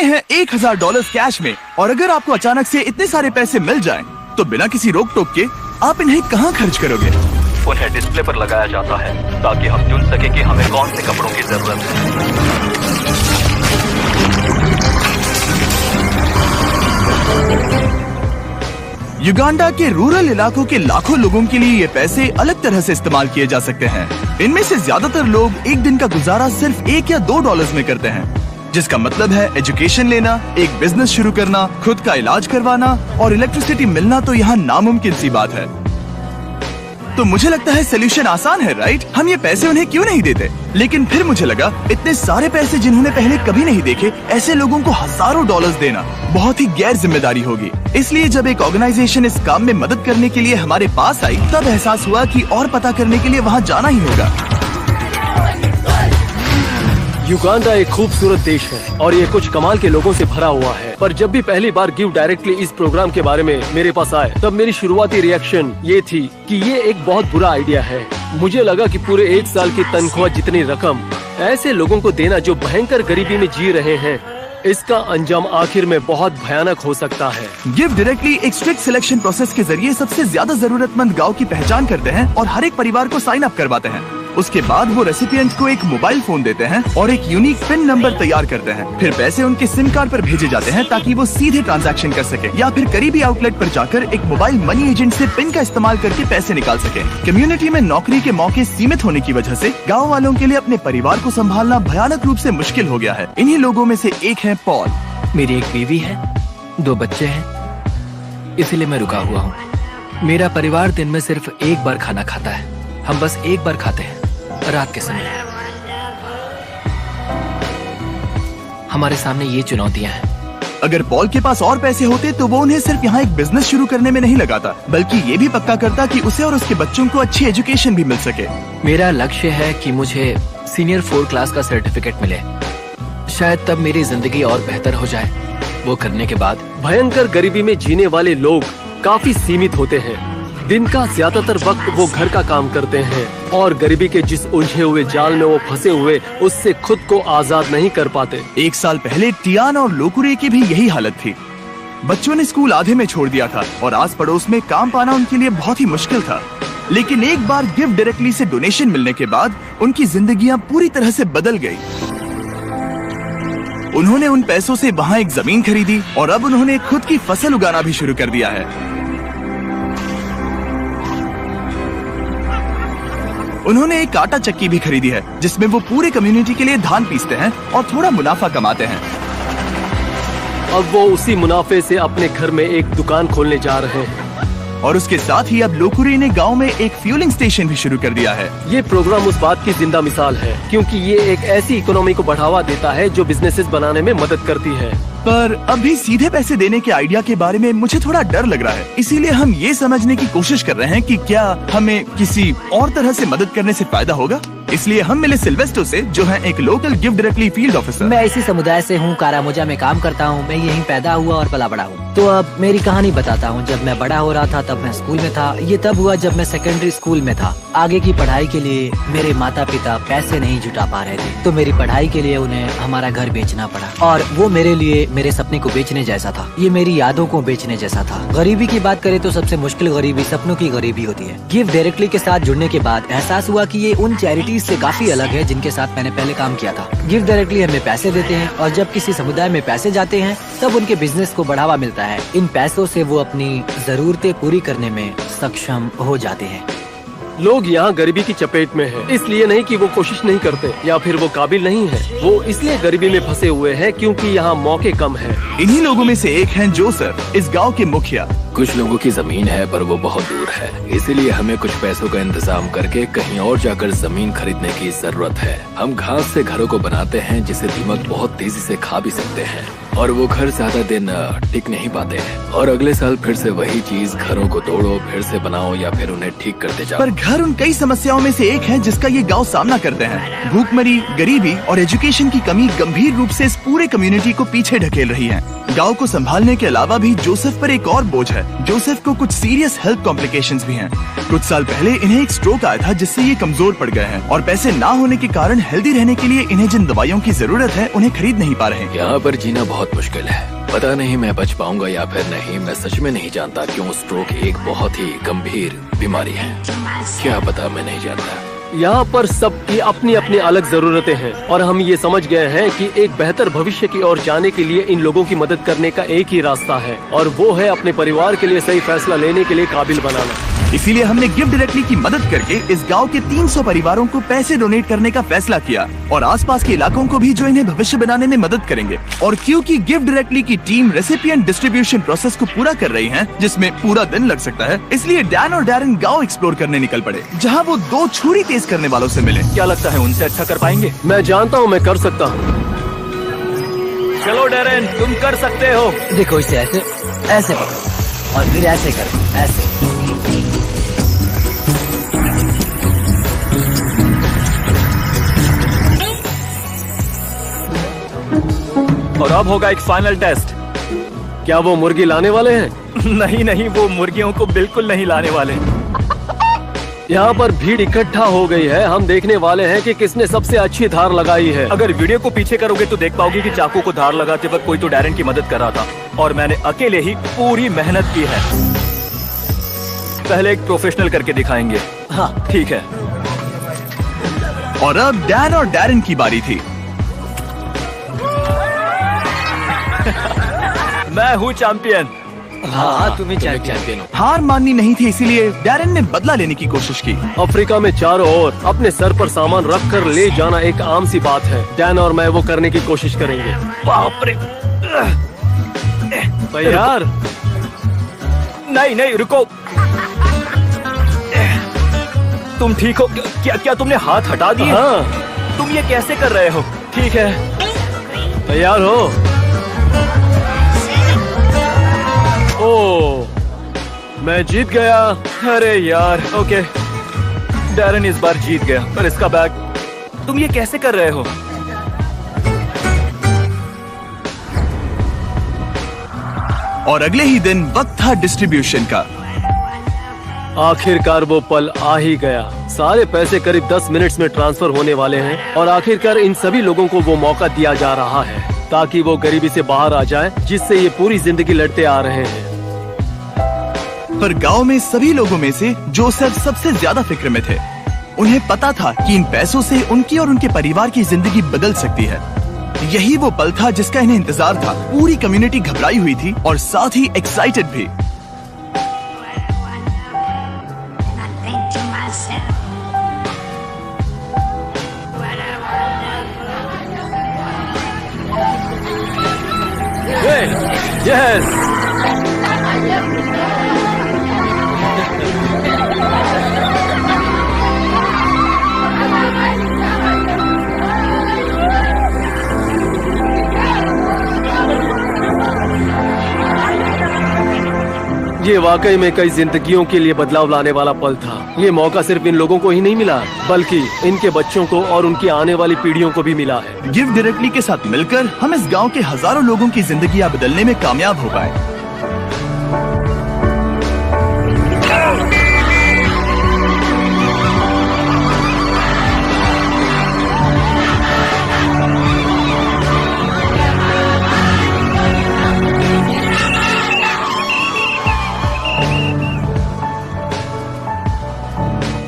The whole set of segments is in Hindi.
हैं $1000 कैश में, और अगर आपको अचानक से इतने सारे पैसे मिल जाएं, तो बिना किसी रोक टोक के आप इन्हें कहाँ खर्च करोगे? उन्हें डिस्प्ले पर लगाया जाता है ताकि हम चुन सके कि हमें कौन से कपड़ों की जरूरत है। युगांडा के रूरल इलाकों के लाखों लोगों के लिए ये पैसे अलग तरह से इस्तेमाल किए जा सकते हैं। इनमें से ज्यादातर लोग एक दिन का गुजारा सिर्फ $1 या $2 में करते हैं, जिसका मतलब है एजुकेशन लेना, एक बिजनेस शुरू करना, खुद का इलाज करवाना और इलेक्ट्रिसिटी मिलना तो यहाँ नामुमकिन सी बात है। तो मुझे लगता है सोल्यूशन आसान है, राइट? हम ये पैसे उन्हें क्यों नहीं देते? लेकिन फिर मुझे लगा इतने सारे पैसे जिन्होंने पहले कभी नहीं देखे, ऐसे लोगों को हजारों डॉलर्स देना बहुत ही गैर जिम्मेदारी होगी। इसलिए जब एक ऑर्गेनाइजेशन इस काम में मदद करने के लिए हमारे पास आई, तब एहसास हुआ कि और पता करने के लिए वहाँ जाना ही होगा। युगांडा एक खूबसूरत देश है और ये कुछ कमाल के लोगों से भरा हुआ है। पर जब भी पहली बार गिव डायरेक्टली इस प्रोग्राम के बारे में मेरे पास आए, तब मेरी शुरुआती रिएक्शन ये थी कि ये एक बहुत बुरा आइडिया है। मुझे लगा कि पूरे 1 साल की तनख्वाह जितनी रकम ऐसे लोगों को देना जो भयंकर गरीबी में जी रहे हैं, इसका अंजाम आखिर में बहुत भयानक हो सकता है। गिव डायरेक्टली एक स्ट्रिक्ट सिलेक्शन प्रोसेस के जरिए सबसे ज्यादा जरूरतमंद गांव की पहचान करते हैं और हर एक परिवार को साइन अप करवाते हैं। उसके बाद वो रेसिपिएंट को एक मोबाइल फोन देते हैं और एक यूनिक पिन नंबर तैयार करते हैं। फिर पैसे उनके सिम कार्ड पर भेजे जाते हैं ताकि वो सीधे ट्रांजैक्शन कर सके, या फिर करीबी आउटलेट पर जाकर एक मोबाइल मनी एजेंट से पिन का इस्तेमाल करके पैसे निकाल सके। कम्युनिटी में नौकरी के मौके सीमित होने की वजह से गाँव वालों के लिए अपने परिवार को संभालना भयानक रूप से मुश्किल हो गया है। इन्हीं लोगों में से एक है पॉल। मेरी एक बीवी है, 2 बच्चे हैं, इसीलिए मैं रुका हुआ हूँ। मेरा परिवार दिन में सिर्फ एक बार खाना खाता है। हम बस एक बार खाते हैं, रात के समय। हमारे सामने ये चुनौतियां हैं। अगर पॉल के पास और पैसे होते तो वो उन्हें सिर्फ यहाँ एक बिजनेस शुरू करने में नहीं लगाता, बल्कि ये भी पक्का करता कि उसे और उसके बच्चों को अच्छी एजुकेशन भी मिल सके। मेरा लक्ष्य है कि मुझे सीनियर 4 क्लास का सर्टिफिकेट मिले। शायद तब मेरी जिंदगी और बेहतर हो जाए। वो करने के बाद भयंकर गरीबी में जीने वाले लोग काफी सीमित होते हैं। दिन का ज्यादातर वक्त वो घर का काम करते हैं और गरीबी के जिस उलझे हुए जाल में वो फंसे हुए, उससे खुद को आजाद नहीं कर पाते। 1 साल पहले टियान और लोकुरे की भी यही हालत थी। बच्चों ने स्कूल आधे में छोड़ दिया था और आस पड़ोस में काम पाना उनके लिए बहुत ही मुश्किल था। लेकिन एक बार गिव डायरेक्टली से डोनेशन मिलने के बाद उनकी जिंदगियां पूरी तरह से बदल गई। उन्होंने उन पैसों से वहाँ एक जमीन खरीदी और अब उन्होंने खुद की फसल उगाना भी शुरू कर दिया है। उन्होंने एक आटा चक्की भी खरीदी है जिसमें वो पूरे कम्युनिटी के लिए धान पीसते हैं और थोड़ा मुनाफा कमाते हैं। अब वो उसी मुनाफे से अपने घर में एक दुकान खोलने जा रहे हैं। और उसके साथ ही अब लोकुरे ने गांव में एक फ्यूलिंग स्टेशन भी शुरू कर दिया है। ये प्रोग्राम उस बात की जिंदा मिसाल है, क्योंकि ये एक ऐसी इकोनॉमी को बढ़ावा देता है जो बिजनेसेस बनाने में मदद करती है। पर अभी सीधे पैसे देने के आइडिया के बारे में मुझे थोड़ा डर लग रहा है। इसीलिए हम ये समझने की कोशिश कर रहे हैं कि क्या हमें किसी और तरह से मदद करने से फायदा होगा। इसलिए हम मिले सिल्वेस्टो से, जो है एक local give directly field officer. मैं इसी समुदाय से हूँ, कारामोजा में काम करता हूँ। मैं यहीं पैदा हुआ और पला बड़ा हूँ। तो अब मेरी कहानी बताता हूँ। जब मैं बड़ा हो रहा था तब मैं स्कूल में था। ये तब हुआ जब मैं सेकेंडरी स्कूल में था। आगे की पढ़ाई के लिए मेरे माता पिता पैसे नहीं जुटा पा रहे थे, तो मेरी पढ़ाई के लिए उन्हें हमारा घर बेचना पड़ा। और वो मेरे लिए मेरे सपने को बेचने जैसा था। ये मेरी यादों को बेचने जैसा था। गरीबी की बात करें तो सबसे मुश्किल गरीबी सपनों की गरीबी होती है। गिव डायरेक्टली के साथ जुड़ने के बाद एहसास हुआ कि ये उन चैरिटीज से काफी अलग है जिनके साथ मैंने पहले काम किया था। गिव डायरेक्टली हमें पैसे देते हैं और जब किसी समुदाय में पैसे जाते हैं तब उनके बिजनेस को बढ़ावा मिलता है। इन पैसों से वो अपनी जरूरतें पूरी करने में सक्षम हो जाते हैं। लोग यहाँ गरीबी की चपेट में हैं, इसलिए नहीं कि वो कोशिश नहीं करते या फिर वो काबिल नहीं है। वो इसलिए गरीबी में फंसे हुए हैं क्योंकि यहाँ मौके कम हैं। इन्हीं लोगों में से एक हैं जोसेफ, इस गांव के मुखिया। कुछ लोगों की जमीन है पर वो बहुत दूर है, इसीलिए हमें कुछ पैसों का इंतजाम करके कहीं और जाकर जमीन खरीदने की जरूरत है। हम घास से घरों को बनाते हैं जिसे दीमक बहुत तेजी से खा भी सकते हैं और वो घर ज्यादा दिन टिक नहीं पाते हैं। और अगले साल फिर से वही चीज, घरों को तोड़ो, फिर से बनाओ या फिर उन्हें ठीक करते जाओ। पर घर उन कई समस्याओं में से एक है जिसका ये गांव सामना करते हैं। भूखमरी, गरीबी और एजुकेशन की कमी गंभीर रूप से इस पूरे कम्युनिटी को पीछे ढकेल रही है। गांव को संभालने के अलावा भी जोसेफ पर एक और बोझ है। जोसेफ को कुछ सीरियस हेल्थ कॉम्प्लिकेशंस भी हैं। कुछ साल पहले इन्हें एक स्ट्रोक आया था जिससे ये कमजोर पड़ गए हैं और पैसे ना होने के कारण हेल्दी रहने के लिए इन्हें जिन दवाइयों की जरूरत है उन्हें खरीद नहीं पा रहे। यहाँ पर जीना बहुत मुश्किल है। पता नहीं मैं बच पाऊंगा या फिर नहीं। मैं सच में नहीं जानता क्यों स्ट्रोक एक बहुत ही गंभीर बीमारी है। क्या पता, मैं नहीं जानता। यहाँ पर सबकी अपनी अपनी अलग जरूरतें हैं और हम ये समझ गए हैं कि एक बेहतर भविष्य की ओर जाने के लिए इन लोगों की मदद करने का एक ही रास्ता है और वो है अपने परिवार के लिए सही फैसला लेने के लिए काबिल बनाना। इसीलिए हमने गिव डायरेक्टली की मदद करके इस गांव के 300 परिवारों को पैसे डोनेट करने का फैसला किया और आसपास के इलाकों को भी जो इन्हें भविष्य बनाने में मदद करेंगे। और क्योंकि गिव डायरेक्टली की टीम रेसिपिएंट डिस्ट्रीब्यूशन प्रोसेस को पूरा कर रही है जिसमें पूरा दिन लग सकता है, इसलिए डैन और डैरेन गाँव एक्सप्लोर करने निकल पड़े जहाँ वो 2 छुरी तेज करने वालों से मिले। क्या लगता है उनसे अच्छा कर पाएंगे? मैं जानता हूँ मैं कर सकता हूँ। चलो डैरेन, तुम कर सकते हो। देखो इसे ऐसे ऐसे पकड़ो और फिर ऐसे करो, ऐसे। और अब होगा एक फाइनल टेस्ट। क्या वो मुर्गी लाने वाले हैं? नहीं नहीं, वो मुर्गियों को बिल्कुल नहीं लाने वाले। यहाँ पर भीड़ इकट्ठा हो गई है। हम देखने वाले हैं कि किसने सबसे अच्छी धार लगाई है। अगर वीडियो को पीछे करोगे तो देख पाओगे कि चाकू को धार लगाते वक्त कोई तो डैरेन की मदद कर रहा था और मैंने अकेले ही पूरी मेहनत की है। पहले एक प्रोफेशनल करके दिखाएंगे। हाँ ठीक है। और अब डैन और डैरेन की बारी थी। मैं हूँ चैंपियन। हाँ तुम ही चैंपियन हो। हार माननी नहीं थी, इसीलिए डैरेन ने बदला लेने की कोशिश की। अफ्रीका में चारों ओर अपने सर पर सामान रख कर ले जाना एक आम सी बात है। डैन और मैं वो करने की कोशिश करेंगे। बाप रे। तैयार? नहीं नहीं, रुको। तुम ठीक हो? क्या तुमने हाथ हटा दिए? हाँ। तुम ये कैसे कर रहे हो? ठीक है, तैयार हो? ओह, मैं जीत गया। अरे यार, ओके। डैरेन इस बार जीत गया, पर इसका बैग तुम ये कैसे कर रहे हो? और अगले ही दिन वक्त था डिस्ट्रीब्यूशन का। आखिरकार वो पल आ ही गया। सारे पैसे करीब 10 मिनट्स में ट्रांसफर होने वाले हैं और आखिरकार इन सभी लोगों को वो मौका दिया जा रहा है ताकि वो गरीबी से बाहर आ जाए जिससे ये पूरी जिंदगी लड़ते आ रहे हैं। पर गांव में सभी लोगों में से जोसेफ सबसे ज्यादा फिक्र में थे। उन्हें पता था कि इन पैसों से उनकी और उनके परिवार की जिंदगी बदल सकती है। यही वो पल था जिसका इन्हें इंतजार था। पूरी कम्युनिटी घबराई हुई थी और साथ ही एक्साइटेड भी। यस, ये वाकई में कई जिंदगियों के लिए बदलाव लाने वाला पल था। ये मौका सिर्फ इन लोगों को ही नहीं मिला बल्कि इनके बच्चों को और उनकी आने वाली पीढ़ियों को भी मिला है। गिव डायरेक्टली के साथ मिलकर हम इस गांव के हजारों लोगों की जिंदगियां बदलने में कामयाब हो पाए।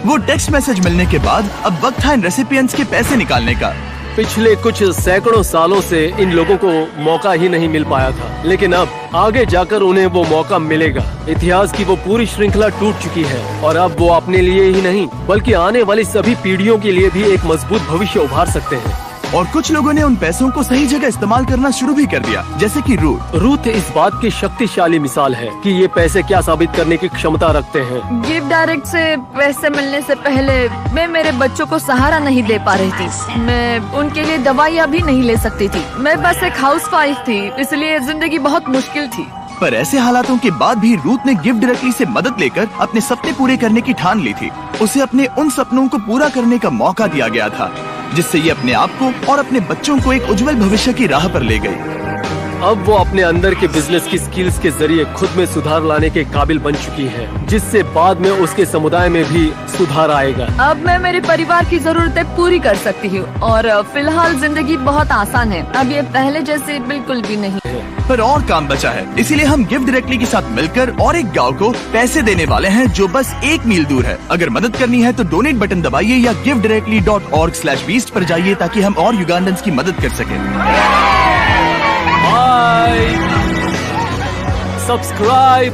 वो टेक्स्ट मैसेज मिलने के बाद अब वक्त था इन रेसिपिएंट्स के पैसे निकालने का। पिछले कुछ सैकड़ों सालों से इन लोगों को मौका ही नहीं मिल पाया था, लेकिन अब आगे जाकर उन्हें वो मौका मिलेगा। इतिहास की वो पूरी श्रृंखला टूट चुकी है और अब वो अपने लिए ही नहीं बल्कि आने वाली सभी पीढ़ियों के लिए भी एक मजबूत भविष्य उभार सकते हैं। और कुछ लोगों ने उन पैसों को सही जगह इस्तेमाल करना शुरू भी कर दिया, जैसे कि रूथ इस बात की शक्तिशाली मिसाल है कि ये पैसे क्या साबित करने की क्षमता रखते हैं। गिव डायरेक्ट से पैसे मिलने से पहले मैं मेरे बच्चों को सहारा नहीं दे पा रही थी। मैं उनके लिए दवाइयाँ भी नहीं ले सकती थी। मैं बस एक हाउसवाइफ थी, इसलिए जिंदगी बहुत मुश्किल थी। पर ऐसे हालातों के बाद भी रूथ ने गिव डायरेक्टली से मदद लेकर अपने सपने पूरे करने की ठान ली थी। उसे अपने उन सपनों को पूरा करने का मौका दिया गया था जिससे ये अपने आप को और अपने बच्चों को एक उज्जवल भविष्य की राह पर ले गई। अब वो अपने अंदर के बिजनेस की स्किल्स के जरिए खुद में सुधार लाने के काबिल बन चुकी है, जिससे बाद में उसके समुदाय में भी सुधार आएगा। अब मैं मेरे परिवार की जरूरतें पूरी कर सकती हूँ और फिलहाल जिंदगी बहुत आसान है। अब ये पहले जैसे बिल्कुल भी नहीं है। पर और काम बचा है, इसीलिए हम गिव डायरेक्टली के साथ मिलकर और एक गांव को पैसे देने वाले हैं जो बस 1 मील दूर है। अगर मदद करनी है तो डोनेट बटन दबाइए या givedirectly.org/beast पर जाइए ताकि हम और युगांडन्स की मदद कर सकें। Bye, subscribe